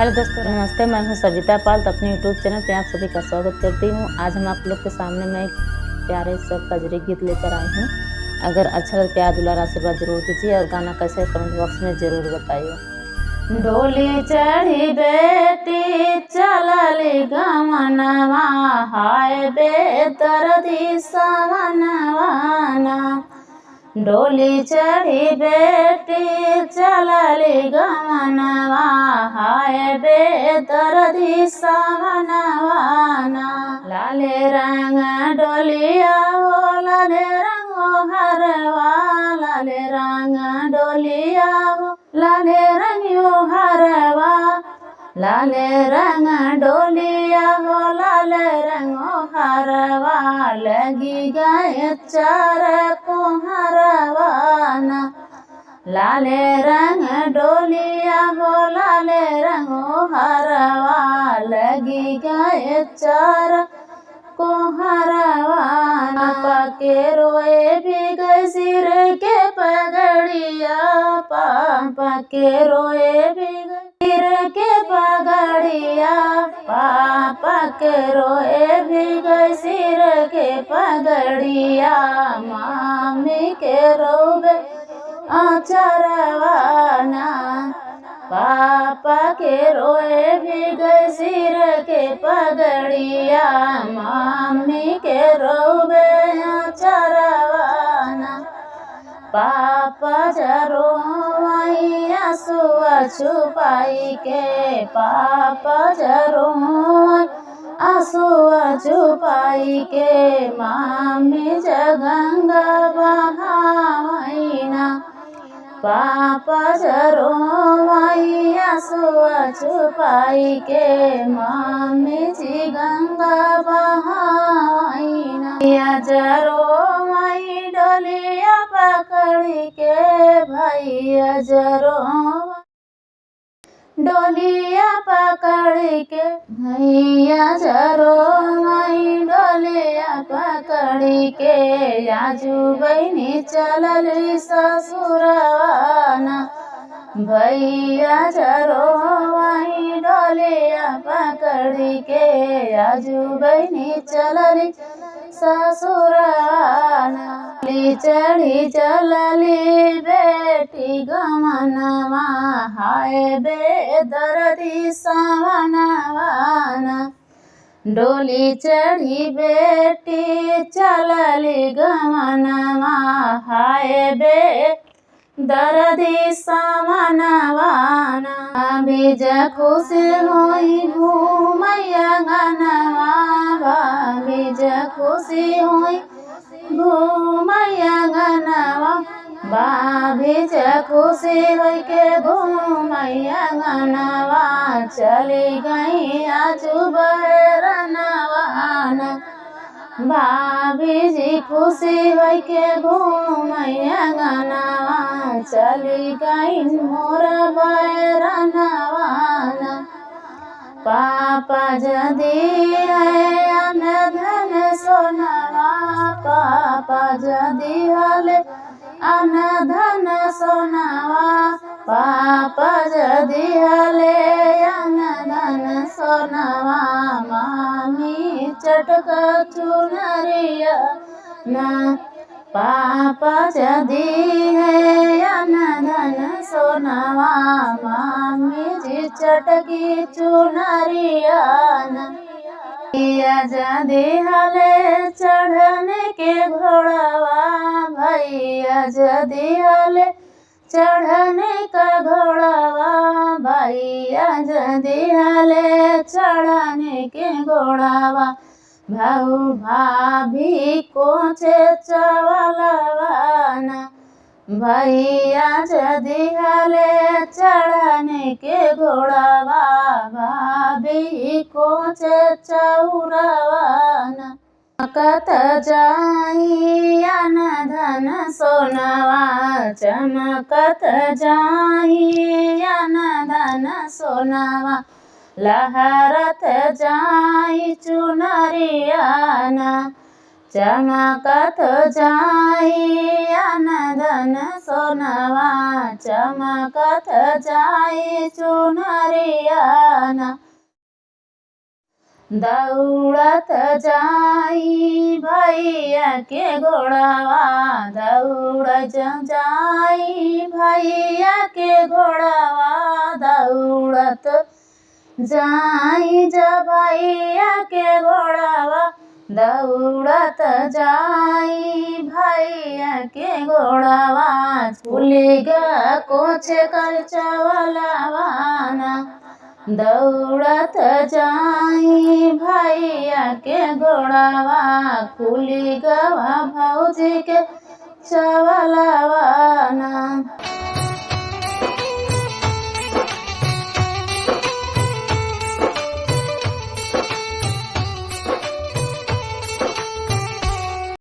Hello दोस्तों, नमस्ते। मैं हूं सविता पाल। तो अपने यूट्यूब चैनल पे आप सभी का स्वागत करती हूं। आज हम आप लोग के सामने मैं एक प्यारे सा कजरी गीत लेकर आई हूं। अगर अच्छा लगे प्यार दुलार आशीर्वाद जरूर दीजिए और गाना कैसे कमेंट बॉक्स में जरूर बताइए। डोली चढ़ी बेटी चलली गमनवा, हाय बेदर्दी सवनवा। डोली चढ़ी बेटी चलली गमनवा, हाय बेदर्दी सवनवा। लाले रंग डोलिया हो, लाले रंग हरवा, लाले रंग डोलिया हो, लाले रंग हरवा। लाले रंग डोलिया हो, लाले रंग हरवा। लगी गए चार कुहरवाना। लाले रंग डोलिया हो, लाले रंग हरवा। लगी गए चार कुहरवाना। पापा के रोए भी गए सिर के पगड़िया, पापा के रोए भी गए सिर के पगड़िया। पापा के रोए भी गए सिर के पगड़िया। मामी के रोवे आचरवाना। पापा के रोए भी गए सिर के पगड़िया। मामी के रोवे आचरवाना। पापा जरो आंसुआ छुपाई के, पापा जरो आंसुआ छुपाई के। मामी जगंगा बहावैना। पापा जरो आंसुआ छुपाई के। मामी जी गंगा बहावैना। या जरो माई डोलिया पकड़ी के, भैया जरो डोलिया पकड़ी के। भैया जरो माई डोलिया पकड़ी के। आजू बहनी चलली ससुरवाना। भैया जरो माई डोलिया पकड़ी के। आजू बहनी चलली ससुरवाना। चढ़ी चलली बेटी गमनवा, हाय बेदर्दी सवनवा। डोली चढ़ी बेटी चलली गमनवा, हाय बेदर्दी सवनवा। बीज खुशी होई घूमैया गनवा, बीज खुशी होई घूमैया गनवा। बीज खुशी होई के घूमैया गनवा। चली गई आजू बहरनवा। भाभी जी खुशी होई के घूमैया गनवा। चली गई मोर बहरनवा। पापा जदी है अन धन सोनवा, पापा जदी हले अन धन सोनवा। पापा जदी हले अन धन सोनवा। मामी चटक चुनरिया ना। पापा जदी है अन धन सोनवा। मामी जी चटकी चुनरिया ना। भैया जदी हले चढ़ने के घोड़वा, भैया जदी हले चढ़ने का घोड़वा। भैया जदी हले चढ़ने के घोड़वा। भाऊ भाभी कोचे चवलवाना। भैया जदी हले चढ़ने के घोड़वा। भाभी कोचे चौरवाना। चमकत जाई अन धन सोनवा, चमकत जाई अन धन सोनवा। लहरत जाई चुनरियाना। चमकत जाई अनधन सोनवा, चमकत जाई चुनरियाना। दौड़त जाई भैया के घोड़ावा, दौड़ जाई भैया के घोड़ावा, दौड़त जाई भैया के घोड़ावा, दौड़त जाई भैया के घोड़ावा। फूलिगा कोचे कर चवलवाना, दौड़त जाई भैया के घोड़ावा, फूलिगवा भौजी के चवलवाना।